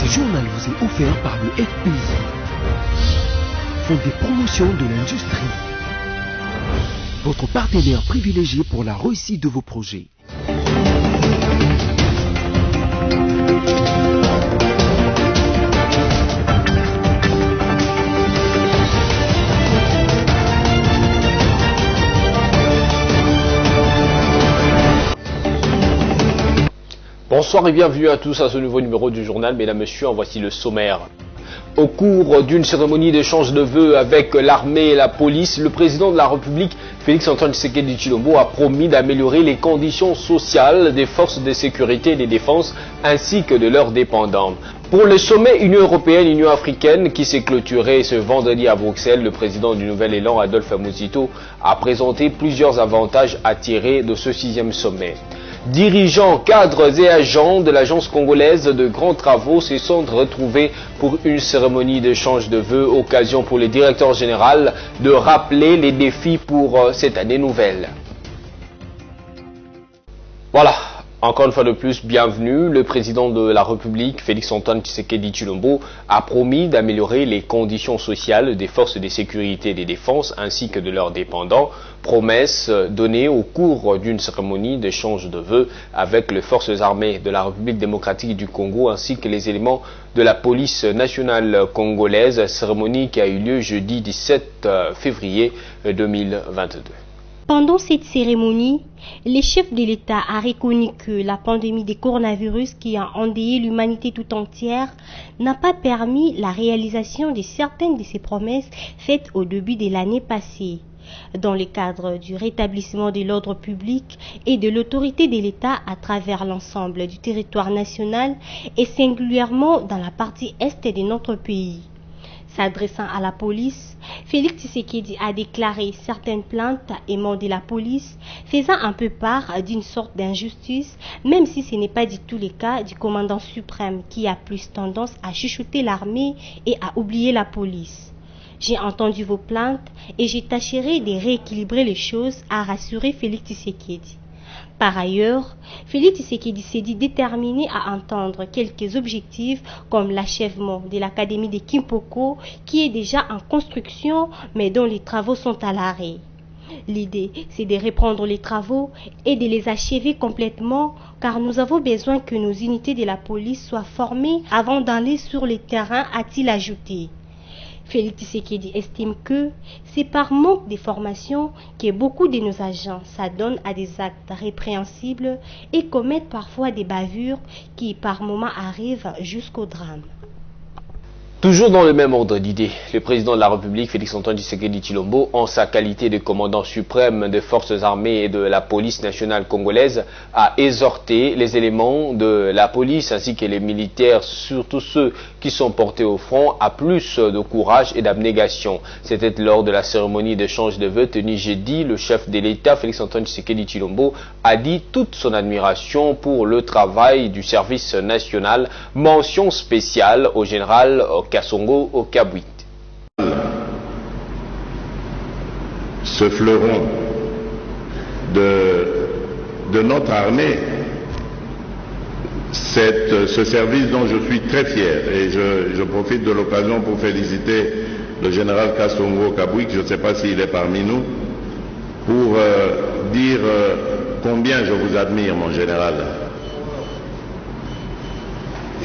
Ce journal vous est offert par le FPI, Fonds des promotions de l'industrie, votre partenaire privilégié pour la réussite de vos projets. Bonsoir et bienvenue à tous à ce nouveau numéro du journal. Mesdames, Messieurs, en voici le sommaire. Au cours d'une cérémonie d'échange de vœux avec l'armée et la police, le président de la République, Félix-Antoine Tshisekedi Tshilombo, a promis d'améliorer les conditions sociales des forces de sécurité et de défense ainsi que de leurs dépendants. Pour le sommet Union européenne-Union africaine qui s'est clôturé ce vendredi à Bruxelles, le président du Nouvel Élan, Adolphe Muzito, a présenté plusieurs avantages à tirer de ce 6e sommet. Dirigeants, cadres et agents de l'agence congolaise de grands travaux se sont retrouvés pour une cérémonie d'échange de vœux, occasion pour le directeur général de rappeler les défis pour cette année nouvelle. Voilà. Encore une fois de plus, bienvenue. Le président de la République, Félix-Antoine Tshisekedi Tshilombo, a promis d'améliorer les conditions sociales des forces de sécurité et de défense ainsi que de leurs dépendants. Promesse donnée au cours d'une cérémonie d'échange de vœux avec les forces armées de la République démocratique du Congo ainsi que les éléments de la police nationale congolaise. Cérémonie qui a eu lieu jeudi 17 février 2022. Pendant cette cérémonie, le chef de l'État a reconnu que la pandémie de coronavirus qui a endeuillé l'humanité tout entière n'a pas permis la réalisation de certaines de ses promesses faites au début de l'année passée. Dans le cadre du rétablissement de l'ordre public et de l'autorité de l'État à travers l'ensemble du territoire national et singulièrement dans la partie est de notre pays. S'adressant à la police, Félix Tshisekedi a déclaré certaines plaintes émanant de la police, faisant un peu part d'une sorte d'injustice, même si ce n'est pas du tout le cas du commandant suprême qui a plus tendance à chuchoter l'armée et à oublier la police. J'ai entendu vos plaintes et j'ai tâcherai de rééquilibrer les choses, a rassuré Félix Tshisekedi. Par ailleurs, Félix Tshisekedi s'est dit déterminé à entendre quelques objectifs comme l'achèvement de l'académie de Kimpoko qui est déjà en construction mais dont les travaux sont à l'arrêt. L'idée, c'est de reprendre les travaux et de les achever complètement car nous avons besoin que nos unités de la police soient formées avant d'aller sur le terrain, a-t-il ajouté. Félix Tshisekedi estime que c'est par manque de formation que beaucoup de nos agents s'adonnent à des actes répréhensibles et commettent parfois des bavures qui par moments arrivent jusqu'au drame. Toujours dans le même ordre d'idées, le président de la République, Félix-Antoine Tshisekedi Tshilombo, en sa qualité de commandant suprême des forces armées et de la police nationale congolaise, a exhorté les éléments de la police ainsi que les militaires, surtout ceux qui sont portés au front, à plus de courage et d'abnégation. C'était lors de la cérémonie d'échange de vœux tenue jeudi. Le chef de l'État, Félix-Antoine Tshisekedi Tshilombo, a dit toute son admiration pour le travail du service national. Mention spéciale au général Kasongo Okabwit. Ce fleuron de notre armée, ce service dont je suis très fier, et je profite de l'occasion pour féliciter le général Kasongo Okabwit, je ne sais pas s'il est parmi nous, pour dire combien je vous admire, mon général.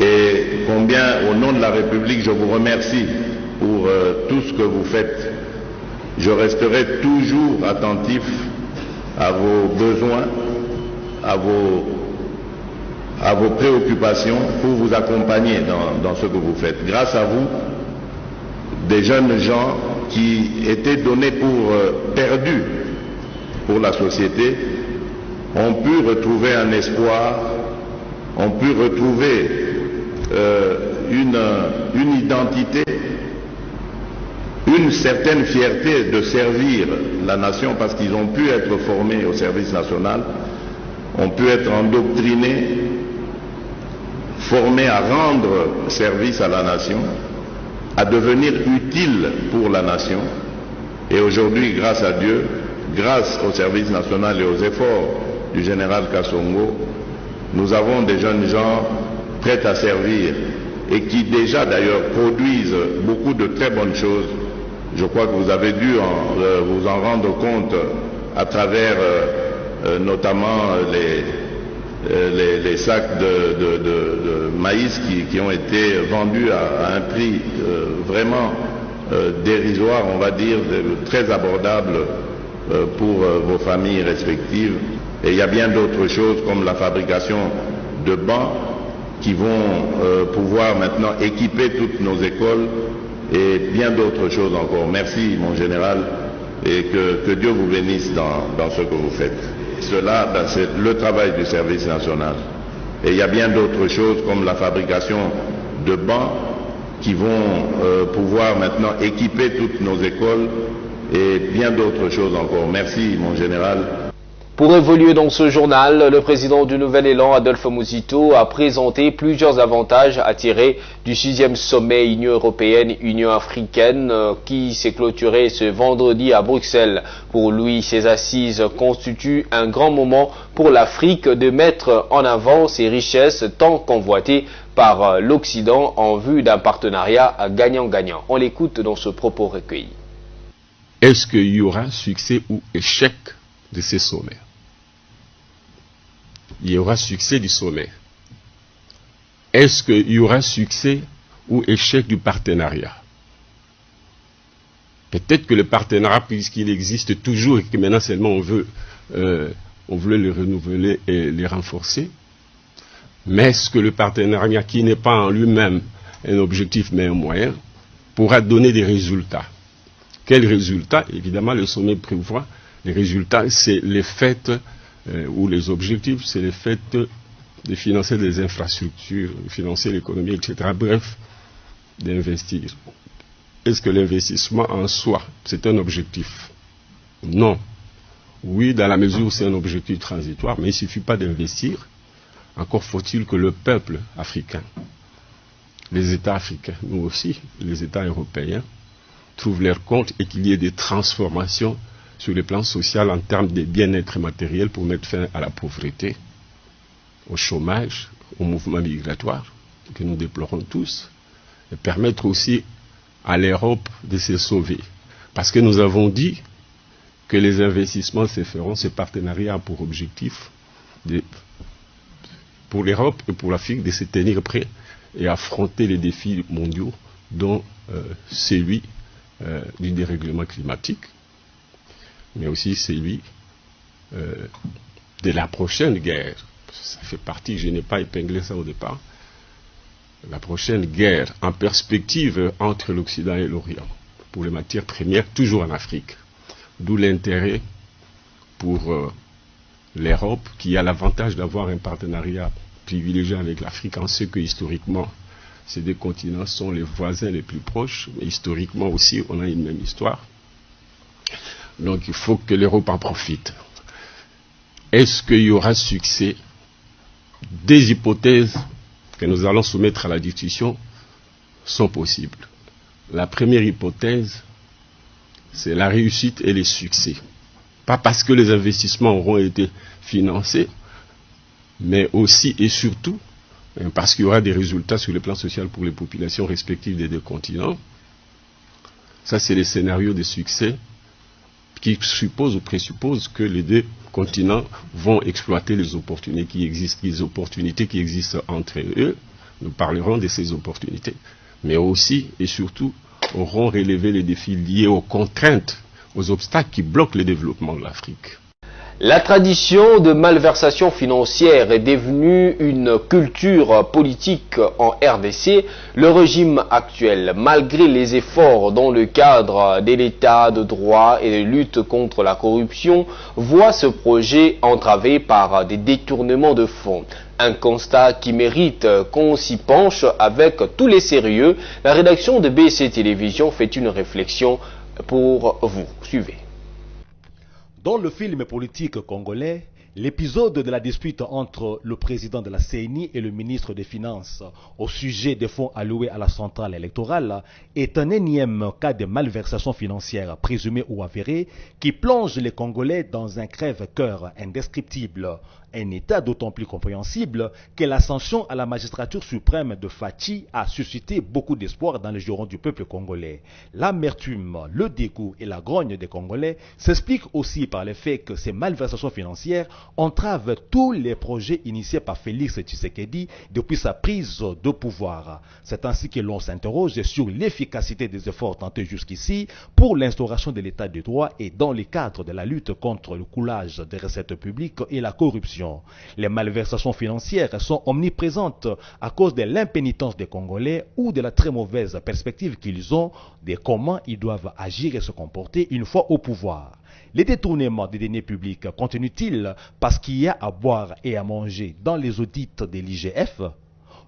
Et combien, au nom de la République, je vous remercie pour tout ce que vous faites. Je resterai toujours attentif à vos besoins, à vos préoccupations pour vous accompagner dans ce que vous faites. Grâce à vous, des jeunes gens qui étaient donnés pour perdus pour la société ont pu retrouver un espoir, ont pu retrouver une identité, une certaine fierté de servir la nation parce qu'ils ont pu être formés au service national, ont pu être endoctrinés, formés à rendre service à la nation, à devenir utiles pour la nation. Et aujourd'hui, grâce à Dieu, grâce au service national et aux efforts du général Kasongo, nous avons des jeunes gens prêts à servir et qui déjà d'ailleurs produisent beaucoup de très bonnes choses. Je crois que vous avez dû vous en rendre compte à travers notamment les sacs de maïs qui ont été vendus à un prix vraiment dérisoire, on va dire, très abordable pour vos familles respectives. Et il y a bien d'autres choses comme la fabrication de bancs qui vont pouvoir maintenant équiper toutes nos écoles et bien d'autres choses encore. Merci mon général et que Dieu vous bénisse dans ce que vous faites. Cela, c'est le travail du service national. Et il y a bien d'autres choses comme la fabrication de bancs qui vont pouvoir maintenant équiper toutes nos écoles et bien d'autres choses encore. Merci mon général. Pour évoluer dans ce journal, le président du Nouvel Élan, Adolphe Muzito, a présenté plusieurs avantages à tirer du 6e sommet Union européenne-Union africaine qui s'est clôturé ce vendredi à Bruxelles. Pour lui, ces assises constituent un grand moment pour l'Afrique de mettre en avant ses richesses tant convoitées par l'Occident en vue d'un partenariat gagnant-gagnant. On l'écoute dans ce propos recueilli. Est-ce qu'il y aura succès ou échec de ces sommets? Il y aura succès du sommet. Est-ce qu'il y aura succès ou échec du partenariat? Peut-être que le partenariat, puisqu'il existe toujours et que maintenant seulement on veut le renouveler et le renforcer, mais est-ce que le partenariat, qui n'est pas en lui-même un objectif mais un moyen, pourra donner des résultats? Quels résultats? Évidemment, le sommet prévoit. Les résultats, c'est les faits, ou les objectifs, c'est les faits de financer des infrastructures, de financer l'économie, etc. Bref, d'investir. Est-ce que l'investissement en soi, c'est un objectif? Non. Oui, dans la mesure où c'est un objectif transitoire, mais il ne suffit pas d'investir. Encore faut-il que le peuple africain, les États africains, nous aussi, les États européens, trouvent leur compte et qu'il y ait des transformations sur le plan social en termes de bien-être matériel pour mettre fin à la pauvreté, au chômage, au mouvement migratoire que nous déplorons tous, et permettre aussi à l'Europe de se sauver. Parce que nous avons dit que les investissements se feront, ce partenariat a pour objectif, pour l'Europe et pour l'Afrique, de se tenir prêts et affronter les défis mondiaux, dont celui du dérèglement climatique, mais aussi celui de la prochaine guerre. Ça fait partie, je n'ai pas épinglé ça au départ, la prochaine guerre en perspective entre l'Occident et l'Orient, pour les matières premières, toujours en Afrique. D'où l'intérêt pour l'Europe, qui a l'avantage d'avoir un partenariat privilégié avec l'Afrique, en ce que historiquement, ces deux continents sont les voisins les plus proches, mais historiquement aussi, on a une même histoire. Donc il faut que l'Europe en profite. Est-ce qu'il y aura succès? Des hypothèses que nous allons soumettre à la discussion sont possibles. La première hypothèse, c'est la réussite et les succès. Pas parce que les investissements auront été financés, mais aussi et surtout parce qu'il y aura des résultats sur le plan social pour les populations respectives des deux continents. Ça, c'est les scénarios de succès qui suppose ou présuppose que les deux continents vont exploiter les opportunités qui existent entre eux. Nous parlerons de ces opportunités, mais aussi et surtout auront relevé les défis liés aux contraintes, aux obstacles qui bloquent le développement de l'Afrique. La tradition de malversation financière est devenue une culture politique en RDC. Le régime actuel, malgré les efforts dans le cadre de l'état de droit et de lutte contre la corruption, voit ce projet entravé par des détournements de fonds. Un constat qui mérite qu'on s'y penche avec tous les sérieux. La rédaction de BC Télévision fait une réflexion pour vous. Suivez. Dans le film politique congolais, l'épisode de la dispute entre le président de la CENI et le ministre des Finances au sujet des fonds alloués à la centrale électorale est un énième cas de malversation financière présumée ou avérée qui plonge les Congolais dans un crève-cœur indescriptible. Un état d'autant plus compréhensible que l'ascension à la magistrature suprême de Fachi a suscité beaucoup d'espoir dans les jurons du peuple congolais. L'amertume, le dégoût et la grogne des Congolais s'expliquent aussi par le fait que ces malversations financières entravent tous les projets initiés par Félix Tshisekedi depuis sa prise de pouvoir. C'est ainsi que l'on s'interroge sur l'efficacité des efforts tentés jusqu'ici pour l'instauration de l'état de droit et dans le cadre de la lutte contre le coulage des recettes publiques et la corruption. Les malversations financières sont omniprésentes à cause de l'impénitence des Congolais ou de la très mauvaise perspective qu'ils ont de comment ils doivent agir et se comporter une fois au pouvoir. Les détournements des deniers publics continuent-ils parce qu'il y a à boire et à manger dans les audits de l'IGF?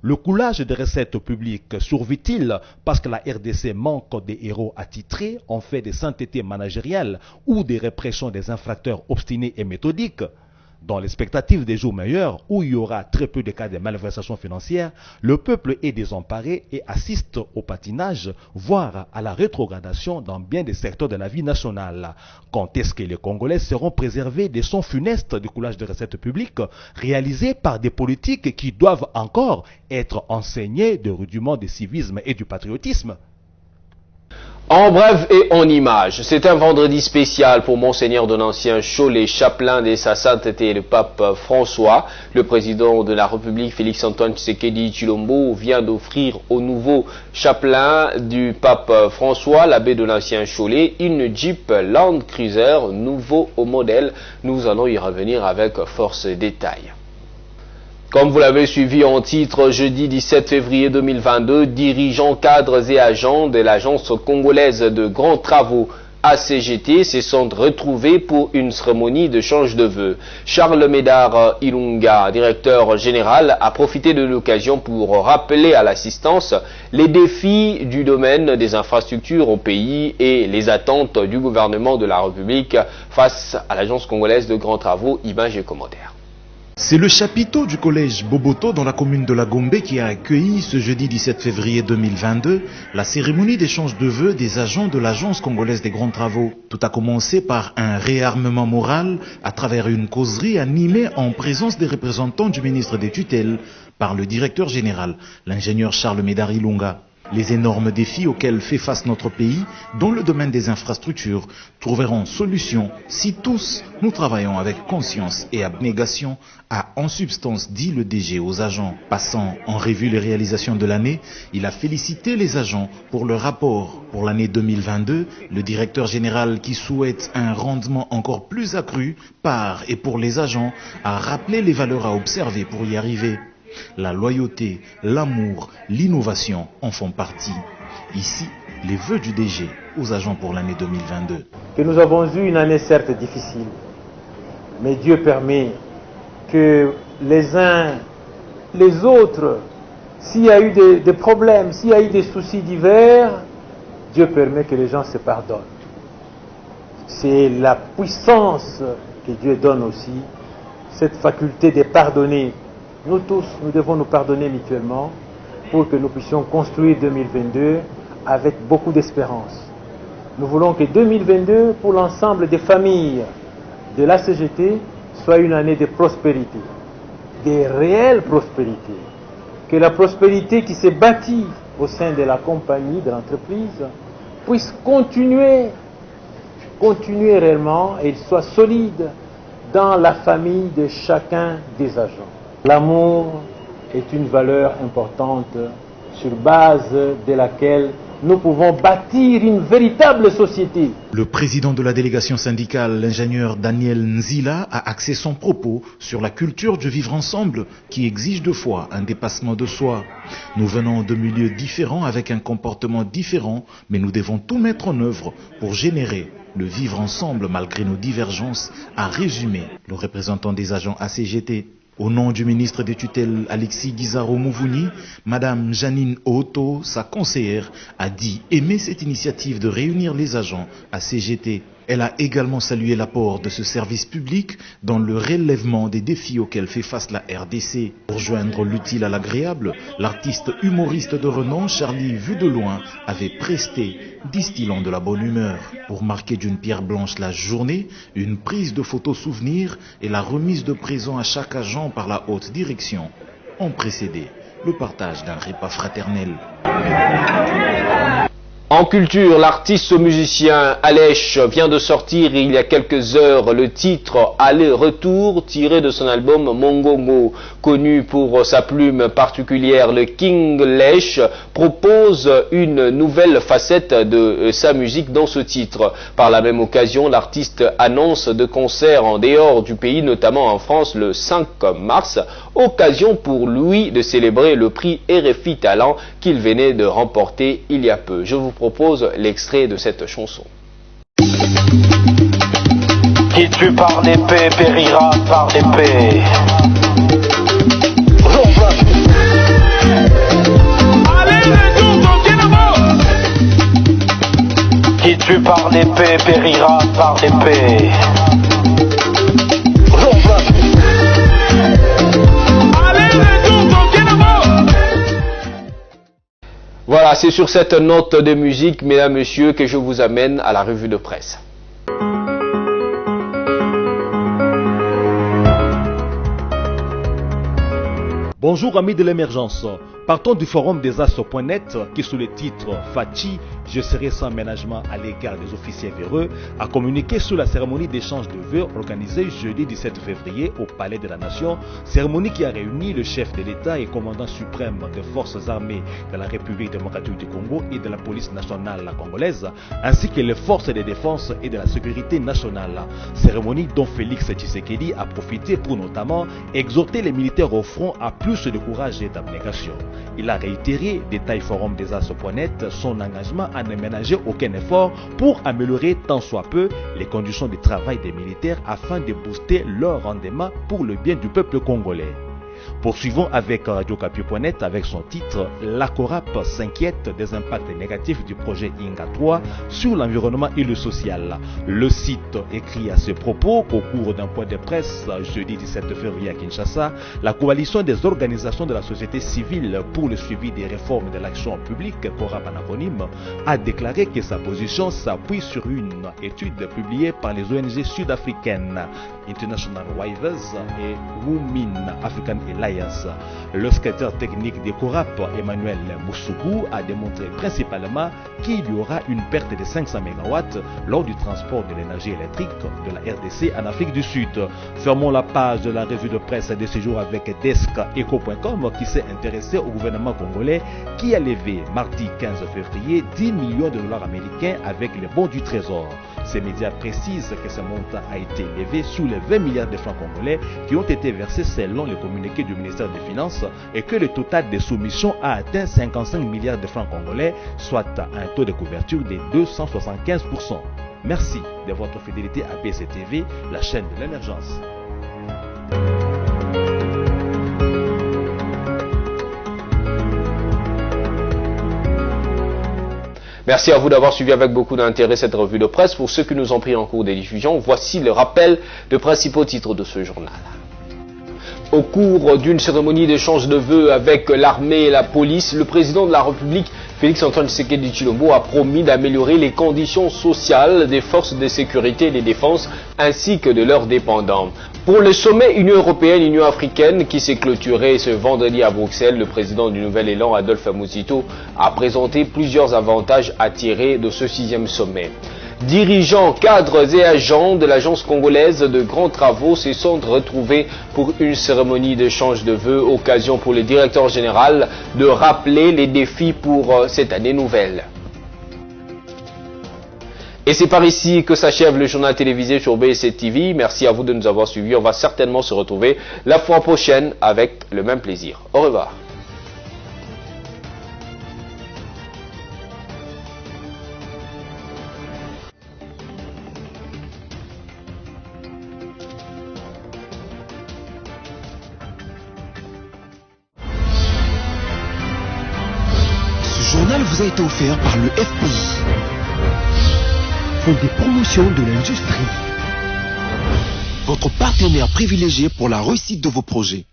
Le coulage des recettes publiques survit-il parce que la RDC manque des héros attitrés en fait de sainteté managériale ou des répressions des infracteurs obstinés et méthodiques? Dans l'expectative des jours meilleurs, où il y aura très peu de cas de malversation financière, le peuple est désemparé et assiste au patinage, voire à la rétrogradation dans bien des secteurs de la vie nationale. Quand est-ce que les Congolais seront préservés des sons funestes du coulage de recettes publiques réalisés par des politiques qui doivent encore être enseignés de rudiments du civisme et du patriotisme? En bref et en images, c'est un vendredi spécial pour Monseigneur de l'ancien Cholet, chapelain de sa sainteté, le pape François. Le président de la République, Félix-Antoine Tshisekedi Tshilombo, vient d'offrir au nouveau chapelain du pape François, l'abbé de l'ancien Cholet, une Jeep Land Cruiser, nouveau au modèle. Nous allons y revenir avec force et détails. Comme vous l'avez suivi en titre, jeudi 17 février 2022, dirigeants, cadres et agents de l'agence congolaise de grands travaux ACGT se sont retrouvés pour une cérémonie de change de vœux. Charles Médard Ilunga, directeur général, a profité de l'occasion pour rappeler à l'assistance les défis du domaine des infrastructures au pays et les attentes du gouvernement de la République face à l'agence congolaise de grands travaux, images et commentaires. C'est le chapiteau du collège Boboto dans la commune de la Gombe qui a accueilli ce jeudi 17 février 2022 la cérémonie d'échange de vœux des agents de l'agence congolaise des grands travaux. Tout a commencé par un réarmement moral à travers une causerie animée en présence des représentants du ministre des tutelles par le directeur général, l'ingénieur Charles Médard Ilunga. Les énormes défis auxquels fait face notre pays dans le domaine des infrastructures trouveront solution si tous nous travaillons avec conscience et abnégation, a en substance dit le DG aux agents. Passant en revue les réalisations de l'année, il a félicité les agents pour le rapport pour l'année 2022. Le directeur général qui souhaite un rendement encore plus accru par et pour les agents a rappelé les valeurs à observer pour y arriver. La loyauté, l'amour, l'innovation en font partie. Ici, les vœux du DG aux agents pour l'année 2022. Que nous avons eu une année certes difficile, mais Dieu permet que les uns, les autres, s'il y a eu des problèmes, s'il y a eu des soucis divers, Dieu permet que les gens se pardonnent. C'est la puissance que Dieu donne aussi, cette faculté de pardonner. Nous tous, nous devons nous pardonner mutuellement pour que nous puissions construire 2022 avec beaucoup d'espérance. Nous voulons que 2022, pour l'ensemble des familles de la CGT, soit une année de prospérité, de réelle prospérité. Que la prospérité qui s'est bâtie au sein de la compagnie, de l'entreprise, puisse continuer réellement et soit solide dans la famille de chacun des agents. L'amour est une valeur importante sur base de laquelle nous pouvons bâtir une véritable société. Le président de la délégation syndicale, l'ingénieur Daniel Nzila, a axé son propos sur la culture du vivre ensemble qui exige de foi un dépassement de soi. Nous venons de milieux différents avec un comportement différent, mais nous devons tout mettre en œuvre pour générer le vivre ensemble malgré nos divergences, a résumé le représentant des agents ACGT. Au nom du ministre des tutelles Alexis Guizaro Mouvouni, Madame Janine Oto, sa conseillère, a dit aimer cette initiative de réunir les agents à CGT. Elle a également salué l'apport de ce service public dans le relèvement des défis auxquels fait face la RDC. Pour joindre l'utile à l'agréable, l'artiste humoriste de renom Charlie Vu de Loin avait presté, distillant de la bonne humeur. Pour marquer d'une pierre blanche la journée, une prise de photos souvenirs et la remise de présents à chaque agent par la haute direction ont précédé le partage d'un repas fraternel. En culture, l'artiste musicien Alèche vient de sortir il y a quelques heures le titre Aller-retour tiré de son album Mongongo. Connu pour sa plume particulière, le King Lèche propose une nouvelle facette de sa musique dans ce titre. Par la même occasion, l'artiste annonce de concerts en dehors du pays, notamment en France le 5 mars, occasion pour lui de célébrer le prix RFI Talent qu'il venait de remporter il y a peu. Je vous propose l'extrait de cette chanson. Qui tue par l'épée périra par l'épée. Qui tue par l'épée périra par l'épée. Voilà, c'est sur cette note de musique, mesdames, messieurs, que je vous amène à la revue de presse. Bonjour amis de l'émergence. Partons du forum des As.net qui sous le titre Fachi, je serai sans ménagement à l'égard des officiers véreux, a communiqué sur la cérémonie d'échange de vœux organisée jeudi 17 février au Palais de la Nation, cérémonie qui a réuni le chef de l'État et commandant suprême des forces armées de la République démocratique du Congo et de la police nationale congolaise, ainsi que les forces de défense et de la sécurité nationale. Cérémonie dont Félix Tshisekedi a profité pour notamment exhorter les militaires au front à plus de courage et d'abnégation. Il a réitéré, détail forum des As.net, son engagement à ne ménager aucun effort pour améliorer tant soit peu les conditions de travail des militaires afin de booster leur rendement pour le bien du peuple congolais. Poursuivons avec RadioCapi.net avec son titre « La CORAP s'inquiète des impacts négatifs du projet INGA 3 sur l'environnement et le social ». Le site écrit à ce propos qu'au cours d'un point de presse jeudi 17 février à Kinshasa, la coalition des organisations de la société civile pour le suivi des réformes de l'action publique, CORAP en acronyme, a déclaré que sa position s'appuie sur une étude publiée par les ONG sud-africaines International Waivers et Women African Alliance. Le secrétaire technique des CORAP, Emmanuel Moussougou, a démontré principalement qu'il y aura une perte de 500 MW lors du transport de l'énergie électrique de la RDC en Afrique du Sud. Fermons la page de la revue de presse de ce jour avec desk.eco.com qui s'est intéressé au gouvernement congolais qui a levé mardi 15 février 10 millions de dollars américains avec les bons du Trésor. Ces médias précisent que ce montant a été élevé sous les 20 milliards de francs congolais qui ont été versés selon le communiqué du ministère des Finances et que le total des soumissions a atteint 55 milliards de francs congolais, soit un taux de couverture de 275%. Merci de votre fidélité à BCTV, la chaîne de l'émergence. Merci à vous d'avoir suivi avec beaucoup d'intérêt cette revue de presse. Pour ceux qui nous ont pris en cours des diffusions, voici le rappel des principaux titres de ce journal. Au cours d'une cérémonie d'échange de vœux avec l'armée et la police, le président de la République, Félix-Antoine Tshisekedi Tshilombo, a promis d'améliorer les conditions sociales des forces de sécurité et de défense ainsi que de leurs dépendants. Pour le sommet Union européenne-Union africaine qui s'est clôturé ce vendredi à Bruxelles, le président du Nouvel Élan, Adolphe Muzito, a présenté plusieurs avantages à tirer de ce 6e sommet. Dirigeants, cadres et agents de l'agence congolaise de grands travaux se sont retrouvés pour une cérémonie d'échange de vœux, occasion pour le directeur général de rappeler les défis pour cette année nouvelle. Et c'est par ici que s'achève le journal télévisé sur BSC TV. Merci à vous de nous avoir suivis. On va certainement se retrouver la fois prochaine avec le même plaisir. Au revoir. Ce journal vous a été offert par le FPI. font des promotions de l'industrie. Votre partenaire privilégié pour la réussite de vos projets.